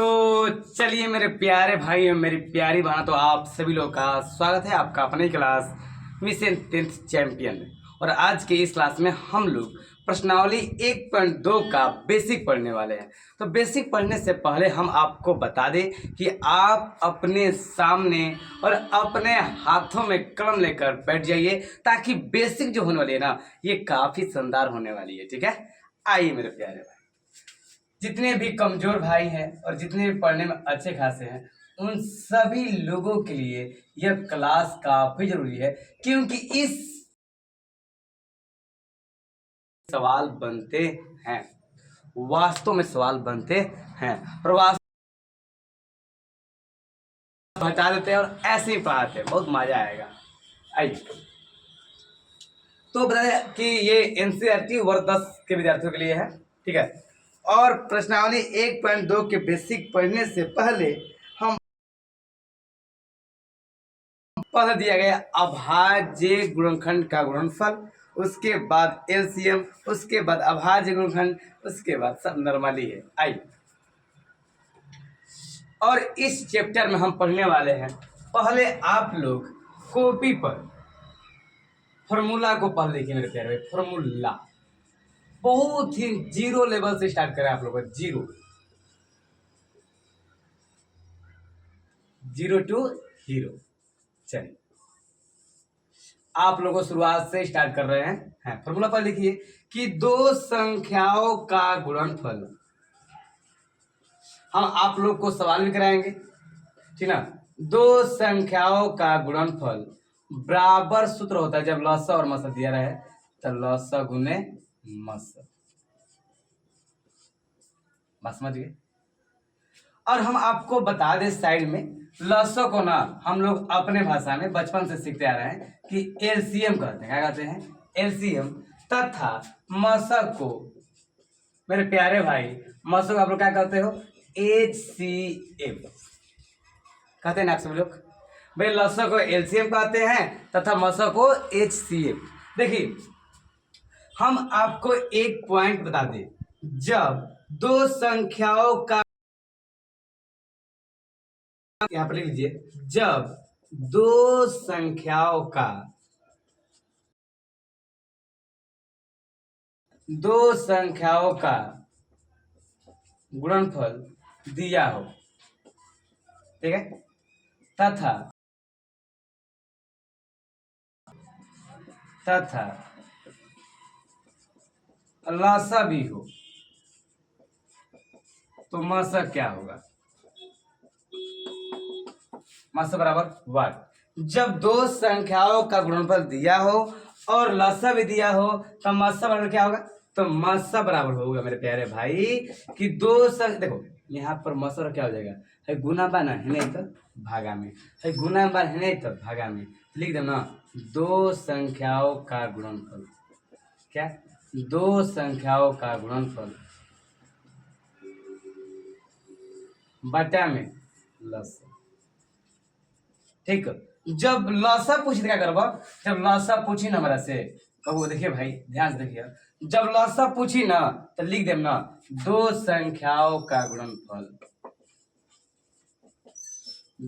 तो चलिए मेरे प्यारे भाई और मेरी प्यारी बहन, तो आप सभी लोग का स्वागत है आपका अपनी क्लास मिशन 10th चैंपियन में। और आज के इस क्लास में हम लोग प्रश्नावली 1.2 का बेसिक पढ़ने वाले हैं। तो बेसिक पढ़ने से पहले हम आपको बता दें कि आप अपने सामने और अपने हाथों में कलम लेकर बैठ जाइए, ताकि बेसिक जो होने वाली है ना, ये काफ़ी शानदार होने वाली है। ठीक है, आइए मेरे प्यारे भाई। जितने भी कमजोर भाई हैं और जितने भी पढ़ने में अच्छे खासे हैं, उन सभी लोगों के लिए यह क्लास काफी जरूरी है, क्योंकि इस सवाल बनते हैं, वास्तव में सवाल बनते हैं और वास्तव बता देते हैं और ऐसे ही पढ़ाते हैं, बहुत मजा आएगा। आइए तो बता दें कि ये एनसीईआरटी वर्ग 10 के विद्यार्थियों के लिए है। ठीक है, और प्रश्नावली 1.2 के बेसिक पढ़ने से पहले हम पढ़ दिया गया अभाज्य गुणनखंड का गुणनफल, उसके बाद एलसीएम, उसके बाद अभाज्य गुणनखंड, उसके बाद सब नॉर्मली है। आई और इस चैप्टर में हम पढ़ने वाले हैं, पहले आप लोग कॉपी पर फॉर्मूला को पढ़ लिखिए मेरे प्यारे भाई। फॉर्मूला बहुत ही जीरो लेवल से स्टार्ट करें आप लोग, जीरो टू हीरो। चलिए आप लोगों को शुरुआत से स्टार्ट कर रहे हैं। फॉर्मूला पर लिखिए कि दो संख्याओं का गुणनफल। हम आप लोग को सवाल भी कराएंगे, ठीक ना। दो संख्याओं का गुणनफल बराबर सूत्र होता है, जब लसा और मसा दिया रहे तो लसा गुने मसा। बस समझ गए। और हम आपको बता दें साइड में, लसा को ना हम लोग अपने भाषा में बचपन से सीखते आ रहे हैं कि एलसीएम कहते हैं। क्या कहते हैं? एलसीएम। तथा मसा को मेरे प्यारे भाई, मसा को आप लोग क्या कहते हो? HCF कहते हैं ना आप सब लोग। भाई लसा को एलसीएम कहते हैं तथा मसा को HCF। देखिए हम आपको एक पॉइंट बता दें, जब दो संख्याओं का, यहां पर लिख लीजिए, जब दो संख्याओं का गुणनफल दिया हो, ठीक है, तथा लसा भी हो, तो मसा क्या होगा? मसा बराबर 1। जब दो संख्याओं का गुणनफल दिया हो और लसा भी दिया हो, तो मसा बराबर क्या होगा? तो मसा बराबर होगा मेरे प्यारे भाई कि देखो यहाँ पर मसा क्या हो जाएगा, है गुना बाना है नहीं तो भागा में, है गुना बान है नहीं तो भागा में, लिख दो ना, दो संख्याओं का गुणनफल। क्या? दो संख्याओं का गुणनफल बटा में लसा। ठीक, जब लसा पूछी क्या करबा? जब लसा पूछी ना हमारा से, कहो देखिए भाई ध्यान से देखिए, जब लसा पूछी ना तो लिख देम ना, दो संख्याओं का गुणनफल,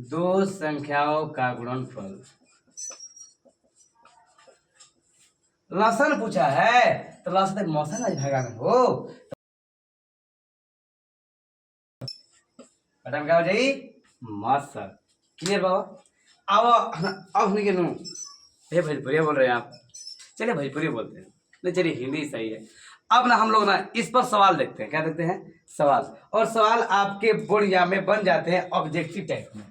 दो संख्याओं का गुणनफल। लसन पूछा है तो लसा तक मौसा ना भागा में हो, बता क्या हो जाई? मसा। क्लियर बाबा? अब नहीं के ये भोजपुरी बोल रहे हैं आप, चलिए भोजपुरी बोलते हैं, नहीं चलिए हिंदी सही है। अब ना हम लोग ना इस पर सवाल देखते हैं। क्या देखते हैं? सवाल। और सवाल आपके बोर्ड एग्जाम में बन जाते हैं ऑब्जेक्टिव टाइप में।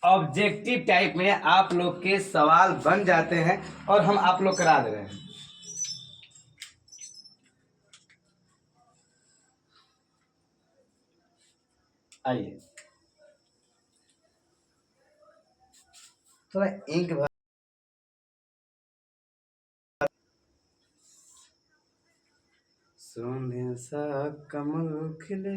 ऑब्जेक्टिव टाइप में आप लोग के सवाल बन जाते हैं और हम आप लोग करा दे रहे हैं। आइए थोड़ा इंक भर, सोने सा कमल खिले।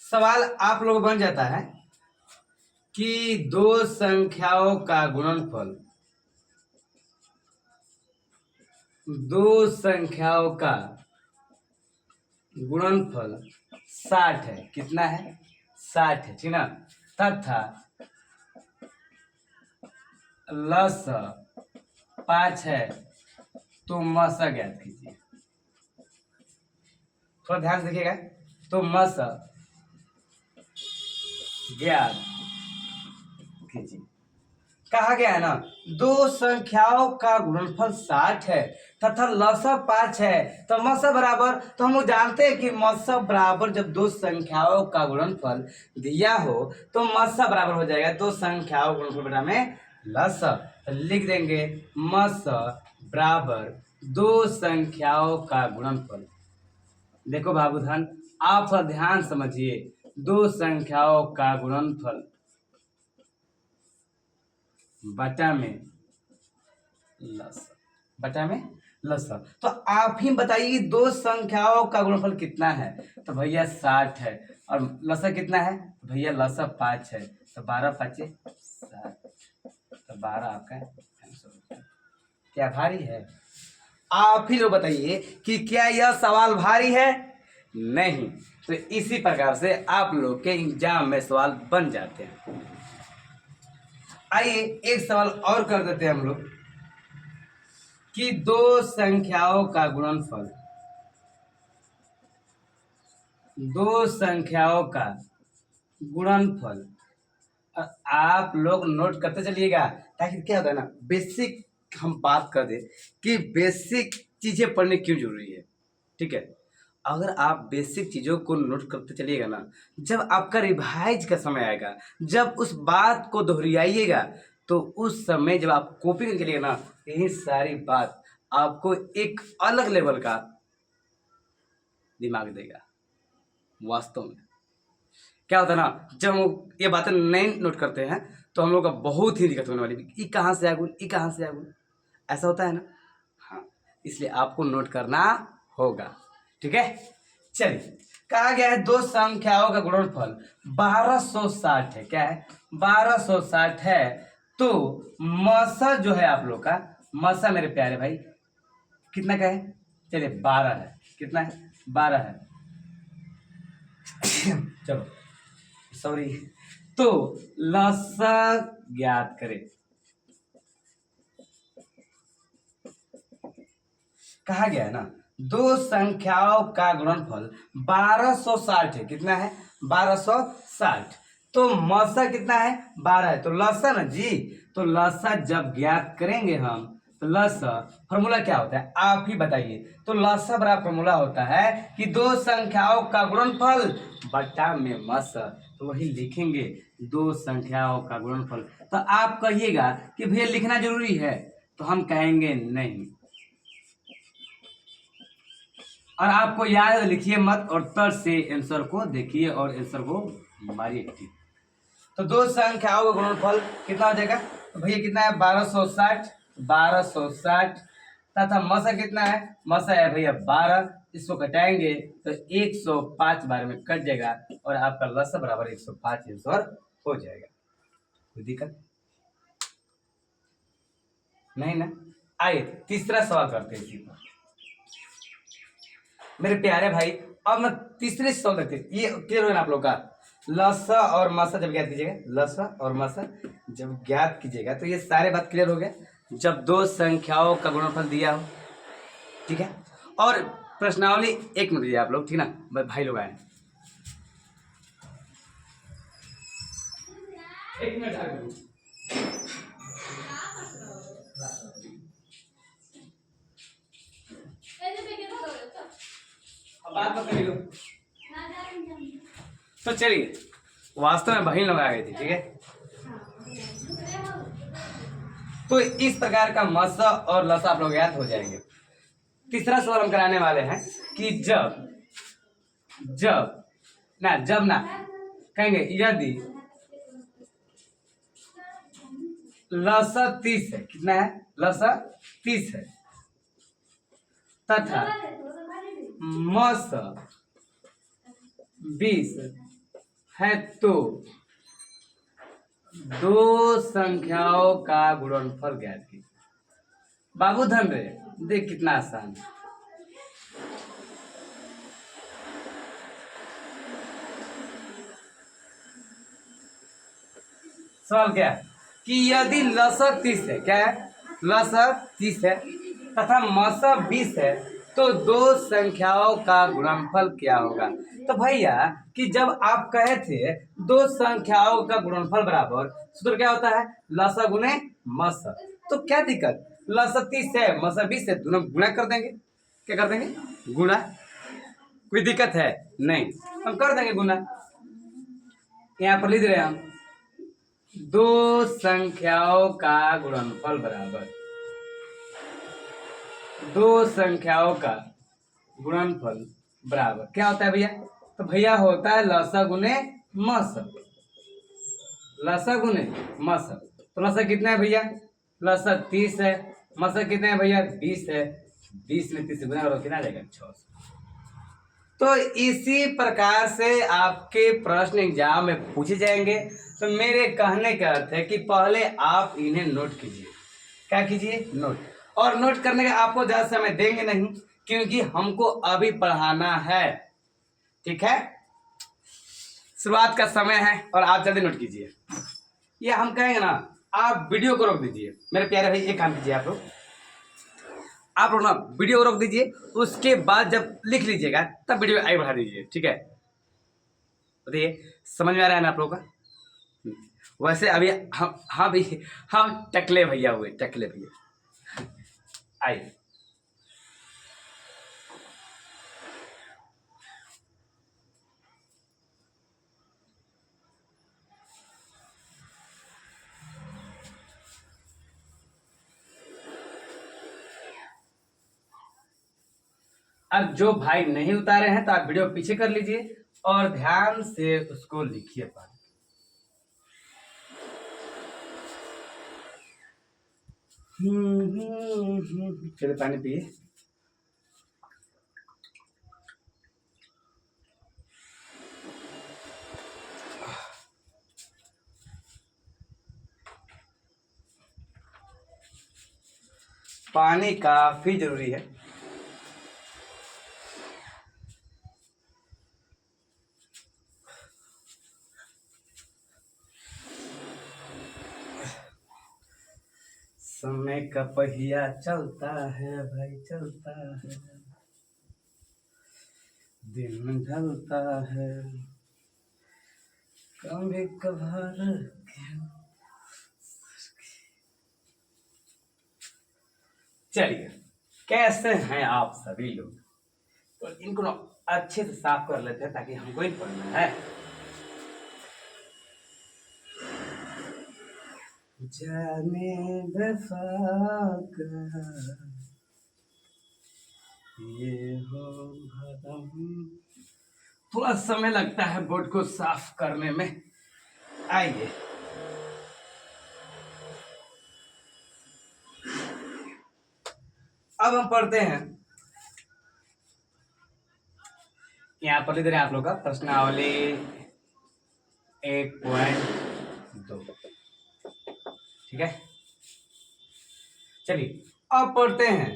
सवाल आप लोग बन जाता है कि दो संख्याओं का गुणनफल, दो संख्याओं का गुणनफल 60 है। कितना है? 60 है, ठीक ना। तथा लस 5 है, तो मसा ज्ञात कीजिए। थोड़ा ध्यान से देखिएगा। तो मसा ज्ञात कीजिए। कहा गया है ना, दो संख्याओं का गुणनफल 60 है तथा लसा 5 है, तो मसा बराबर, तो हम लोग जानते हैं कि मसा बराबर जब दो संख्याओं का गुणनफल दिया हो तो मसा बराबर हो जाएगा दो संख्याओं का गुणनफल बटा में लसा। तो लिख देंगे मसा बराबर दो संख्याओं का गुणनफल। देखो बाबूधन, आप थोड़ा ध्यान समझिए। दो संख्याओं का गुणनफल बटा में लसा, बटा में लसा। तो आप ही बताइए दो संख्याओं का गुणनफल कितना है? तो भैया 60 है। और लसा कितना है? तो भैया लसा 5 है। तो 12 5 60, तो 12 आपका आंसर। क्या भारी है? आप ही लोग बताइए कि क्या यह सवाल भारी है? नहीं। तो इसी प्रकार से आप लोग के एग्जाम में सवाल बन जाते हैं। आइए एक सवाल और कर देते हैं हम लोग कि दो संख्याओं का गुणनफल, दो संख्याओं का गुणनफल। आप लोग नोट करते चलिएगा, ताकि क्या होता है ना, बेसिक हम बात कर दे कि बेसिक चीजें पढ़ने क्यों जरूरी है। ठीक है, अगर आप बेसिक चीजों को नोट करते चलिएगा ना, जब आपका रिवाइज का समय आएगा, जब उस बात को दोहराइएगा, तो उस समय जब आप कॉपी करके चलिएगा ना, यही सारी बात आपको एक अलग लेवल का दिमाग देगा। वास्तव में क्या होता है ना, जब हम ये बातें नहीं नोट करते हैं तो हम लोग का बहुत ही दिक्कत होने वाली। ये कहाँ से आ गई, ये कहाँ से आ गई, ऐसा होता है ना। हाँ, इसलिए आपको नोट करना होगा। ठीक है, चलिए। कहा गया है दो संख्याओं का गुणनफल 1260 है। क्या है? 1260 है। तो मसा जो है आप लोग का, मसा मेरे प्यारे भाई कितना का है? चलिए 12 है। कितना है? 12 है। चलो सॉरी। तो लसा ज्ञात करें। कहा गया है ना, दो संख्याओं का गुणनफल 1260 है। कितना है? 1260। तो मसा कितना है? 12 है। तो लसा ना जी, तो लसा जब ज्ञात करेंगे हम, तो लसा फॉर्मूला क्या होता है आप ही बताइए। तो लसा बराबर फॉर्मूला होता है कि दो संख्याओं का गुणनफल बटा में मसा। तो वही लिखेंगे, दो संख्याओं का गुणनफल। तो आप कहिएगा कि भैया लिखना जरूरी है, तो हम कहेंगे नहीं। और आपको याद लिखिए मत, और तर्क से आंसर को देखिए और आंसर को मारिए। तो दो संख्याओं का गुणनफल कितना हो जाएगा? तो भैया कितना है? 1260। 1260 तथा मसा कितना है? मसा है भैया 12। इसको घटाएंगे तो 105 बार में कट जाएगा और आपका लसा बराबर 105 आंसर हो जाएगा। कोई दिक्कत नहीं ना। आइए तीसरा सवाल करते हैं इसी पर मेरे प्यारे भाई। अब मैं तीसरे सवाल देखते हैं। ये क्लियर हो ना आप लोग का? लसा और मसा जब ज्ञात कीजिएगा, लसा और मसा जब ज्ञात कीजिएगा, तो ये सारे बात क्लियर हो गया। जब दो संख्याओं का गुणनफल दिया हो, ठीक है। और प्रश्नावली एक मिनट दीजिए आप लोग, ठीक ना। भाई लोग आए, एक मिनट आगे। बात मत करिए। तो चलिए, वास्तव में बहन लोग आ गई थी, ठीक है। तो इस प्रकार का मसा और लसा आप लोग याद हो जाएंगे। तीसरा सवाल हम कराने वाले हैं कि जब जब ना कहेंगे यदि लसा 30 है। कितना है? लसा 30 है तथा मसा 20 है तो दो संख्याओं का गुणनफल ज्ञात कीजिए। बाबू धन रे, देख कितना आसान है। सवाल क्या है कि यदि लसक 30 है, क्या है, लसक 30 है तथा मसक 20 है तो दो संख्याओं का गुणनफल क्या होगा। तो भैया कि जब आप कहे थे दो संख्याओं का गुणनफल बराबर सूत्र क्या होता है, लसक गुने मसक। तो क्या दिक्कत, लसक 30 है मसक 20 है, दोनों गुणा कर देंगे। क्या कर देंगे, गुणा। कोई दिक्कत है नहीं, हम कर देंगे गुणा। यहाँ पर लिख रहे हैं हम दो संख्याओं का गुणनफल बराबर, दो संख्याओं का गुणनफल बराबर क्या होता है भैया, तो भैया होता है लसा गुने मसक, लसा गुने मसक। तो लसा कितना है भैया, लसा 30 है, मसक कितना है भैया 20 है, 20 में 30 गुना करो कितना जाएगा 600। तो इसी प्रकार से आपके प्रश्न एग्जाम में पूछे जाएंगे। तो मेरे कहने का अर्थ है कि पहले आप इन्हें नोट कीजिए। क्या कीजिए, नोट। और नोट करने का आपको ज़्यादा समय देंगे नहीं क्योंकि हमको अभी पढ़ाना है, ठीक है। शुरुआत का समय है और आप जल्दी नोट कीजिए। ये हम कहेंगे ना, आप वीडियो को रोक दीजिए मेरे प्यारे भाई, एक काम कीजिए आप लोग ना वीडियो को रोक दीजिए, उसके बाद जब लिख लीजिएगा तब वीडियो आगे बढ़ा दीजिए, ठीक है। बताइए समझ में आ रहा है ना आप लोगों का। वैसे अभी हम टकले भैया हुए, टकले भैया। आइए अब जो भाई नहीं उतारे हैं तो आप वीडियो पीछे कर लीजिए और ध्यान से उसको लिखिए पानी। चलिए पानी पिए। पानी काफी जरूरी है। समय का पहिया चलता है भाई, चलता है, दिन ढलता है, कभी कभार। चलिए कैसे हैं आप सभी लोग, तो इनको ना अच्छे से साफ कर लेते हैं ताकि हमको ही पढ़ना है। जाने वफा का ये हो भरम। थोड़ा समय लगता है बोर्ड को साफ करने में। आइए अब हम पढ़ते हैं। यहाँ पर इधर आप लोग का प्रश्नावली 1.2, ठीक है। चलिए अब पढ़ते हैं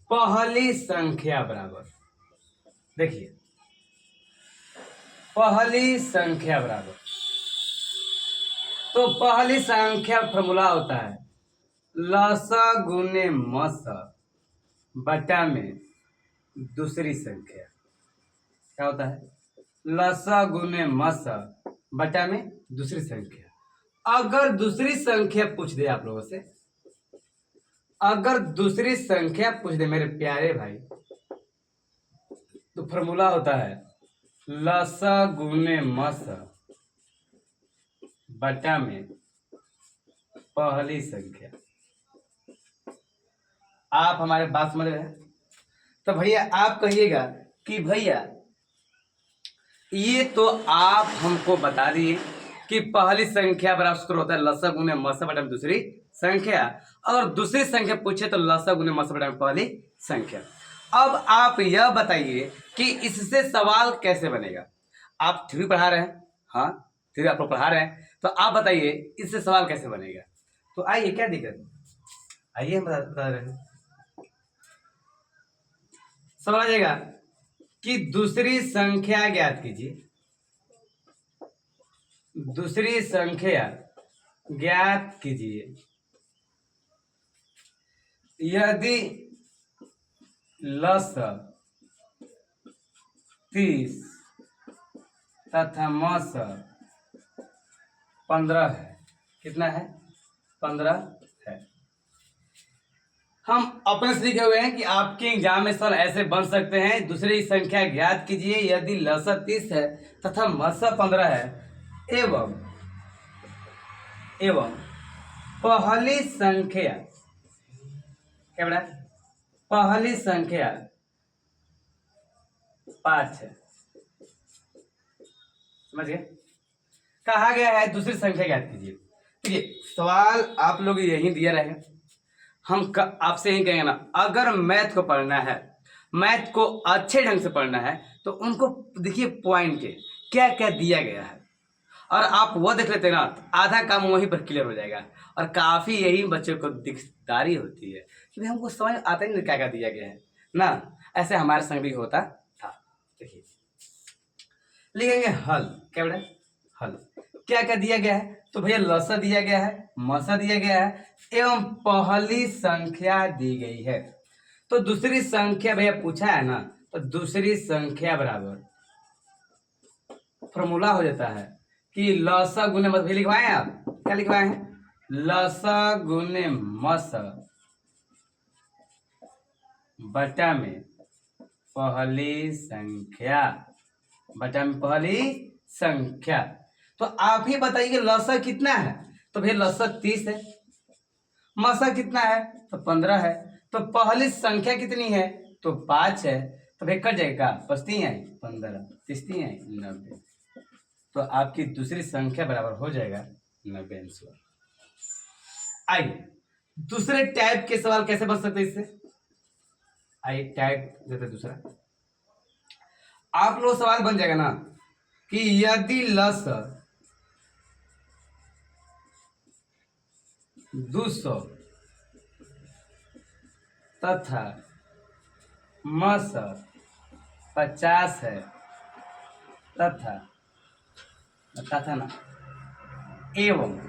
पहली संख्या बराबर। देखिए पहली संख्या बराबर, तो पहली संख्या फॉर्मूला होता है लसा गुने मसा बटा में दूसरी संख्या। क्या होता है, लसा गुने मसा बटा में दूसरी संख्या। अगर दूसरी संख्या पूछ दे आप लोगों से, अगर दूसरी संख्या पूछ दे मेरे प्यारे भाई, तो फॉर्मूला होता है लसा गुने मसा बटा में पहली संख्या। आप हमारे बात समझ रहे हैं। तो भैया आप कहिएगा कि भैया ये तो आप हमको बता दिए कि पहली संख्या बराबर सूत्र होता है लसा गुने मसा बटा में दूसरी संख्या, और दूसरी संख्या पूछे तो लसा गुने मसा बटा में पहली संख्या। अब आप यह बताइए कि इससे सवाल कैसे बनेगा। आप थ्योरी पढ़ा रहे हैं हाँ, फिर आप लोग पढ़ा रहे हैं तो आप बताइए इससे सवाल कैसे बनेगा। तो आइए, क्या दिक्कत, आइए हम बता रहे हैं। सवाल आ जाएगा कि दूसरी संख्या ज्ञात कीजिए, दूसरी संख्या ज्ञात कीजिए यदि लस 30 तथा मस 15 है। कितना है? 15 है। हम अपने से लिखे हुए हैं कि आपके एग्जाम में सवाल ऐसे बन सकते हैं, दूसरी संख्या ज्ञात कीजिए यदि लस 30 है तथा मस 15 है एवं पहली संख्या, क्या बड़ा, पहली संख्या 5 है। समझ गए? कहा गया है दूसरी संख्या ज्ञात कीजिए। देखिए सवाल आप लोग यही दिया रहेगा, हम आपसे यही कहेंगे ना, अगर मैथ को पढ़ना है, मैथ को अच्छे ढंग से पढ़ना है तो उनको देखिए पॉइंट के क्या क्या दिया गया है और आप वो देख लेते हैं ना, आधा काम वहीं पर क्लियर हो जाएगा। और काफ़ी यही बच्चों को दिकदारी होती है कि भाई हमको समझ आता ही नहीं क्या क्या दिया गया है ना। ऐसे हमारे संग भी होता था। देखिए लिखेंगे हल, क्या बेटा, हल क्या क्या दिया गया है, तो भैया लसा दिया गया है, मसा दिया गया है एवं पहली संख्या दी गई है। तो दूसरी संख्या भैया पूछा है ना, तो दूसरी संख्या बराबर फॉर्मूला हो जाता है कि लसा गुने मस। भी लिखवाए हैं आप, क्या लिखवाए हैं? लसा गुने मस बटा में पहली संख्या, बटा में पहली संख्या। तो आप ही बताइए लसा कितना है, तो भैया लसा 30 है, मसा कितना है तो 15 है, तो पहली संख्या कितनी है तो 5 है, तो भैया कट जाएगा, 5 3 है 15, 30 3 है 90। तो आपकी दूसरी संख्या बराबर हो जाएगा 90 आंसर। आइए दूसरे टाइप के सवाल कैसे बन सकते हैं इससे। आइए टाइप देते दूसरा, आप लोग सवाल बन जाएगा ना कि यदि लस 200 तथा मस 50 है तथा ना एवं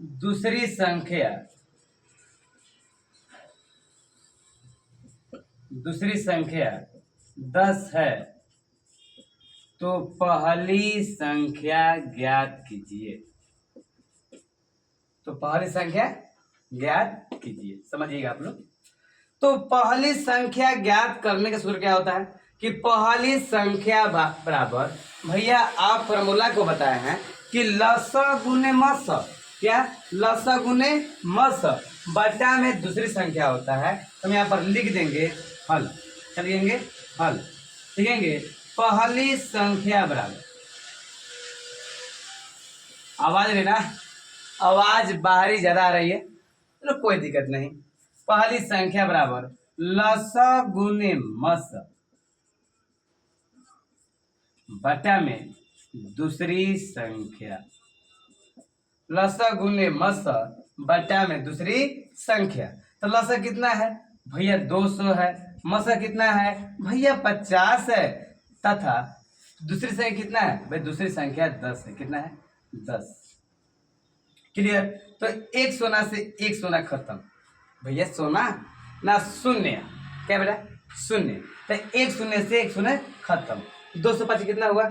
दूसरी संख्या 10 है तो पहली संख्या ज्ञात कीजिए। तो पहली संख्या ज्ञात कीजिए, समझिएगा आप लोग। तो पहली संख्या ज्ञात करने का सूत्र क्या होता है कि पहली संख्या बराबर, भैया आप फॉर्मूला को बताए हैं कि लसा गुने मस, क्या लसा गुने मस बटा में दूसरी संख्या होता है। तो हम यहाँ पर लिख देंगे हल, क्या लिखेंगे? हल लिखेंगे पहली संख्या बराबर, आवाज लेना, आवाज बाहरी ज्यादा आ रही है, चलो कोई दिक्कत नहीं। पहली संख्या बराबर लसा गुने मस बटा में दूसरी संख्या, लसा गुने मस बटा में दूसरी संख्या। तो लसा कितना है भैया 200 है, मसा कितना है भैया 50 है तथा दूसरी संख्या कितना है भाई, दूसरी संख्या 10 है। कितना है? 10। क्लियर? तो एक सोना से एक सोना खत्म, भैया सोना ना शून्य, क्या बेटा? शून्य। तो एक शून्य से एक शून्य खत्म, 205 कितना हुआ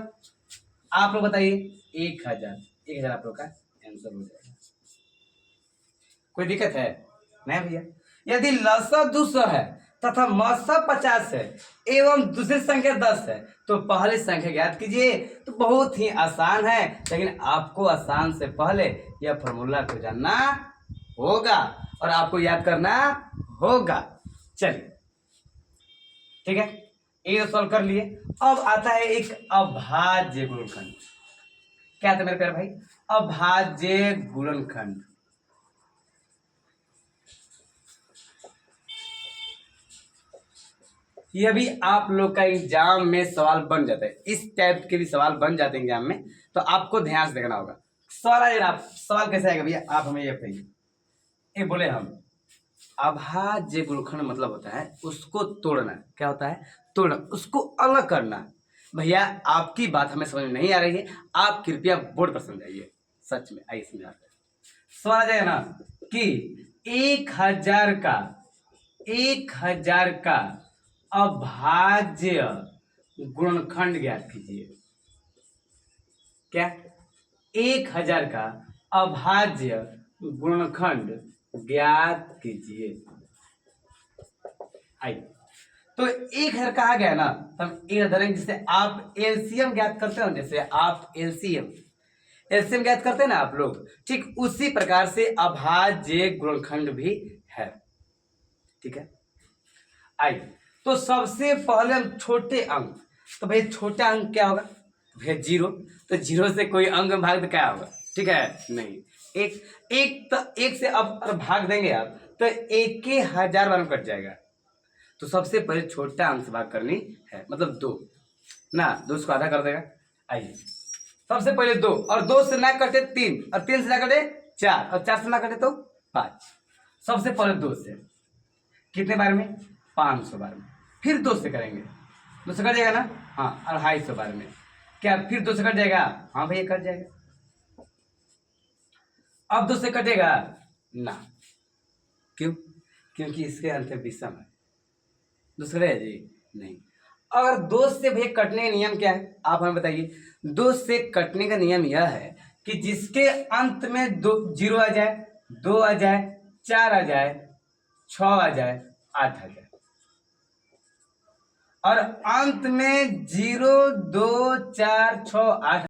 आप लोग बताइए? 1000। 1000 आप लोग का आंसर हो जाएगा। कोई दिक्कत है? नहीं भैया। यदि लसा 200 है तथा मसा 50 है एवं दूसरी संख्या 10 है तो पहली संख्या ज्ञात कीजिए। तो बहुत ही आसान है, लेकिन आपको आसान से पहले यह फॉर्मूला को जानना होगा और आपको याद करना होगा। चलिए ठीक है, ये सॉल्व कर लिए। अब आता है एक अभाज्य गुणनखंड। क्या आता है मेरे प्यारे भाई? अभाज्य गुणनखंड। ये भी आप लोग का एग्जाम में सवाल बन जाता है, इस टाइप के भी सवाल बन जाते हैं एग्जाम में, तो आपको ध्यान से देखना होगा। सवाल आएगा, आप सवाल कैसे आएगा भैया, आप हमें ये बताइए। ये बोले हम अभाज्य गुणनखंड मतलब होता है उसको तोड़ना। क्या होता है? तोड़ना, उसको अलग करना। भैया आपकी बात हमें समझ में नहीं आ रही है, आप कृपया बोर्ड पर समझाइए। सच में आइए समझाते हैं। सवाल आ जाएगा ना कि 1000 का अभाज्य गुणनखंड ज्ञात कीजिए। क्या? 1000 का अभाज्य गुणनखंड ज्ञात कीजिए। आइए, तो 1000 कहा गया ना, तब 1000 जैसे आप एलसीएम ज्ञात करते हो, जैसे आप एलसीएम ज्ञात करते हैं ना आप लोग, ठीक उसी प्रकार से अभाज्य गुणनखंड भी है। ठीक है, आइए, तो सबसे पहले हम छोटे अंक, तो भाई छोटा अंक क्या होगा भैया? 0। तो 0 से कोई अंक में भाग तो क्या होगा? ठीक है, नहीं, एक तो एक से अब अगर भाग देंगे आप तो 1000 बार में कट जाएगा। तो सबसे पहले छोटा अंक से भाग करनी है, मतलब 2 ना, 2 उसको आधा कर देगा। आइए, सबसे पहले 2, और 2 से ना कटे 3, और 3 से ना कटे 4, और 4 से ना कटे तो 5। सबसे पहले 2 से कितने बार में? 500 बार में। फिर 2 से करेंगे, 2 से कट जाएगा ना, हाँ, 250 बार में। क्या फिर 2 से कट जाएगा? हाँ भैया कट जाएगा। अब 2 से कटेगा ना, क्यों? क्योंकि इसके अंत में विषम है। दूसरे है जी नहीं। अगर 2 से भैया कटने का नियम क्या है, आप हमें बताइए। 2 से कटने का नियम यह है कि जिसके अंत में 0 आ जाए, 2 आ जाए, 4 आ जाए, 6 आ जाए, 8 आ जाए, और अंत में 0, 2, 4, 6, 8